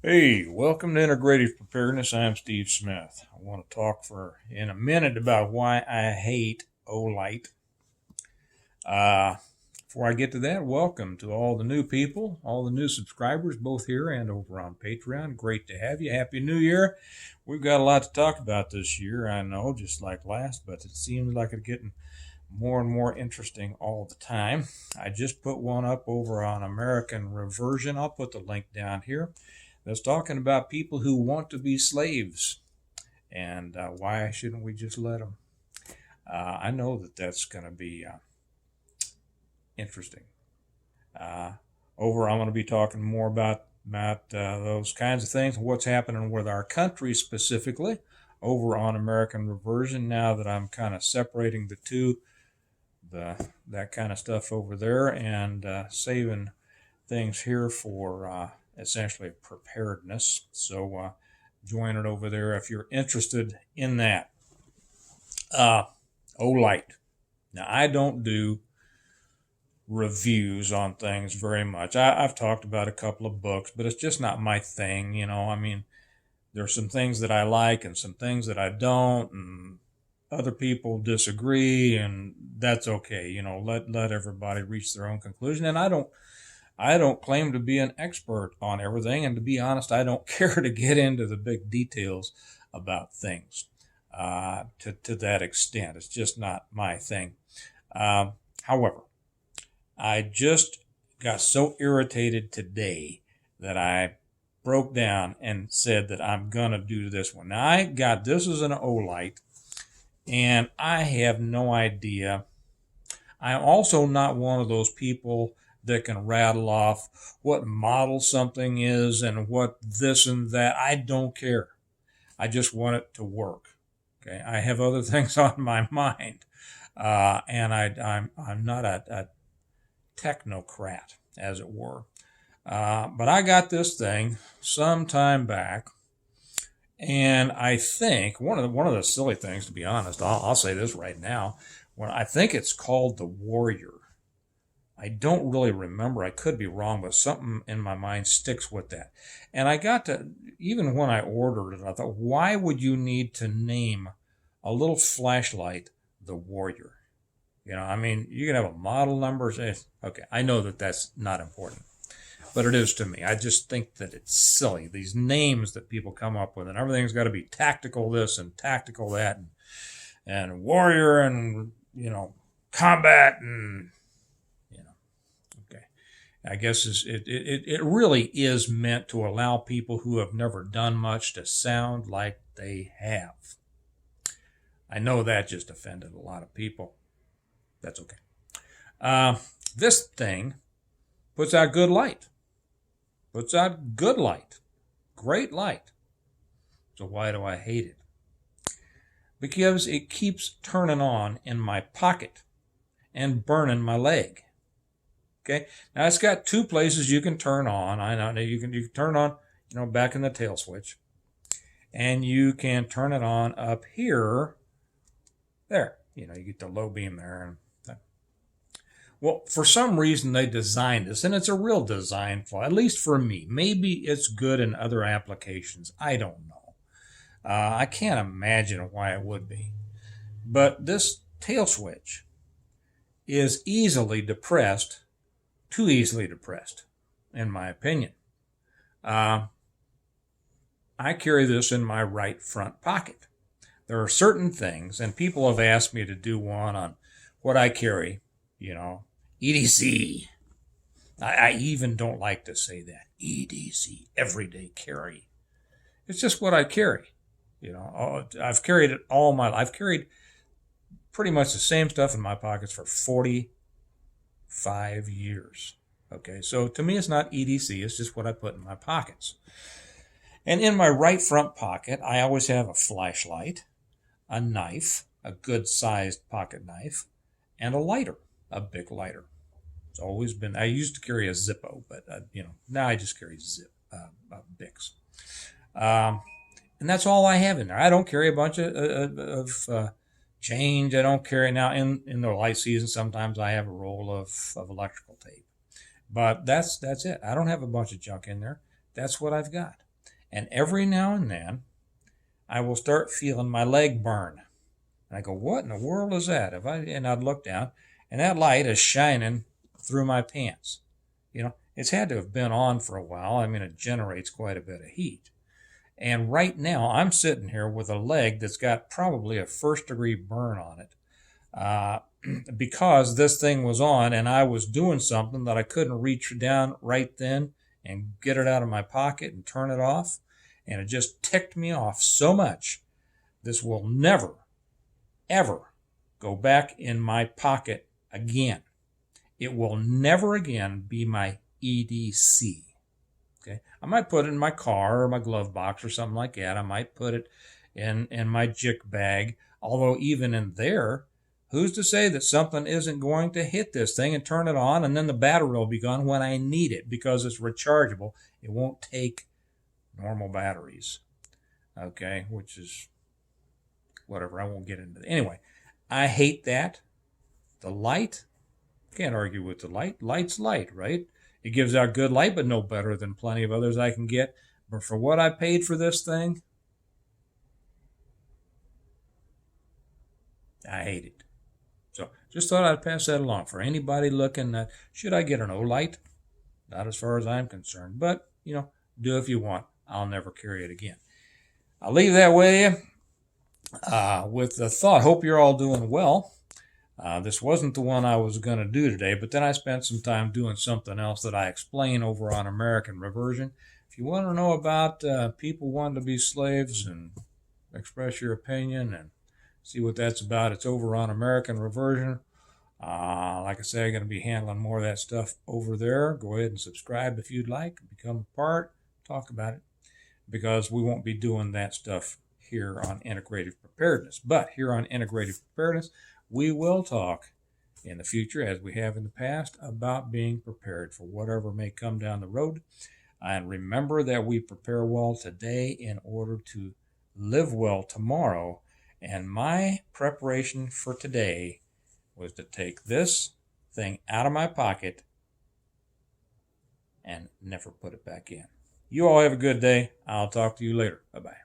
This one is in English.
Hey, welcome to Integrative Preparedness. I'm Steve Smith. I want to talk in a minute about why I hate Olight. Uh, Before I get to that, welcome to all the new people, all the new subscribers, both here and over on Patreon. Great to have you. Happy New Year. We've got a lot to talk about this year, I know, just like last, but it seems like it's getting more and more interesting all the time. I just put one up over on American Reversion. I'll put the link down here. That's talking about people who want to be slaves and why shouldn't we just let them? I know that that's going to be interesting. Uh, I'm going to be talking more about those kinds of things and what's happening with our country specifically over on American Reversion. Now that I'm kind of separating the two, that kind of stuff over there, and saving things here for essentially preparedness. So join it over there if you're interested in that. Olight. Now, I don't do reviews on things very much. I've talked about a couple of books, but it's just not my thing. I mean, there's some things that I like and some things that I don't, and other people disagree, and that's okay. Let everybody reach their own conclusion. And I don't claim to be an expert on everything, and to be honest, I don't care to get into the big details about things to that extent. It's just not my thing. However, I just got so irritated today that I broke down and said that I'm going to do this one. Now, this is an Olight, and I have no idea. I'm also not one of those people that can rattle off what model something is and what this and that. I don't care. I just want it to work. Okay, I have other things on my mind, and I'm not a technocrat, as it were. But I got this thing some time back, and I think one of the silly things, to be honest, I'll say this right now. I think it's called the Warrior. I don't really remember. I could be wrong, but something in my mind sticks with that. And I got to, even when I ordered it, I thought, why would you need to name a little flashlight the Warrior? I mean, you can have a model number. Okay, I know that that's not important, but it is to me. I just think that it's silly, these names that people come up with, and everything's got to be tactical this and tactical that, and warrior and, combat and, I guess it really is meant to allow people who have never done much to sound like they have. I know that just offended a lot of people. That's okay. This thing puts out good light. Puts out good light. Great light. So why do I hate it? Because it keeps turning on in my pocket and burning my leg. Okay, now it's got two places you can turn on. I know you can turn on, back in the tail switch, and you can turn it on up here. There, you get the low beam there. Well, for some reason they designed this, and it's a real design flaw, at least for me. Maybe it's good in other applications. I don't know. I can't imagine why it would be. But this tail switch is easily depressed. Too easily depressed, in my opinion. I carry this in my right front pocket. There are certain things, and people have asked me to do one on what I carry, EDC. I even don't like to say that. EDC, everyday carry. It's just what I carry. I've carried it all my life. I've carried pretty much the same stuff in my pockets for 45 years. Okay, so to me it's not EDC, it's just what I put in my pockets. And in my right front pocket, I always have a flashlight, a knife, a good-sized pocket knife, and a lighter, a big lighter. It's always been, I used to carry a Zippo, but, now I just carry Bics. And that's all I have in there. I don't carry a bunch of change. I don't carry now in the light season. Sometimes I have a roll of electrical tape, but that's it. I don't have a bunch of junk in there. That's what I've got. And every now and then, I will start feeling my leg burn. And I go, what in the world is that? And I'd look down, and that light is shining through my pants. It's had to have been on for a while. I mean, it generates quite a bit of heat. And right now, I'm sitting here with a leg that's got probably a first-degree burn on it because this thing was on, and I was doing something that I couldn't reach down right then and get it out of my pocket and turn it off. And it just ticked me off so much. This will never, ever go back in my pocket again. It will never again be my EDC. Okay, I might put it in my car or my glove box or something like that. I might put it in my jick bag. Although even in there, who's to say that something isn't going to hit this thing and turn it on, and then the battery will be gone when I need it because it's rechargeable. It won't take normal batteries. Okay, which is whatever. I won't get into it. Anyway, I hate that. The light, can't argue with the light. Light's light, right? It gives out good light, but no better than plenty of others I can get. But for what I paid for this thing, I hate it. So just thought I'd pass that along for anybody looking at, should I get an O-light? Not as far as I'm concerned, but, do if you want. I'll never carry it again. I'll leave that with you with the thought. Hope you're all doing well. This wasn't the one I was going to do today, but then I spent some time doing something else that I explain over on American Reversion. If you want to know about people wanting to be slaves and express your opinion and see what that's about, it's over on American Reversion. Like I say, I'm going to be handling more of that stuff over there. Go ahead and subscribe if you'd like. Become a part. Talk about it. Because we won't be doing that stuff here on Integrative Preparedness. But here on Integrative Preparedness, we will talk in the future, as we have in the past, about being prepared for whatever may come down the road. And remember that we prepare well today in order to live well tomorrow. And my preparation for today was to take this thing out of my pocket and never put it back in. You all have a good day. I'll talk to you later. Bye-bye.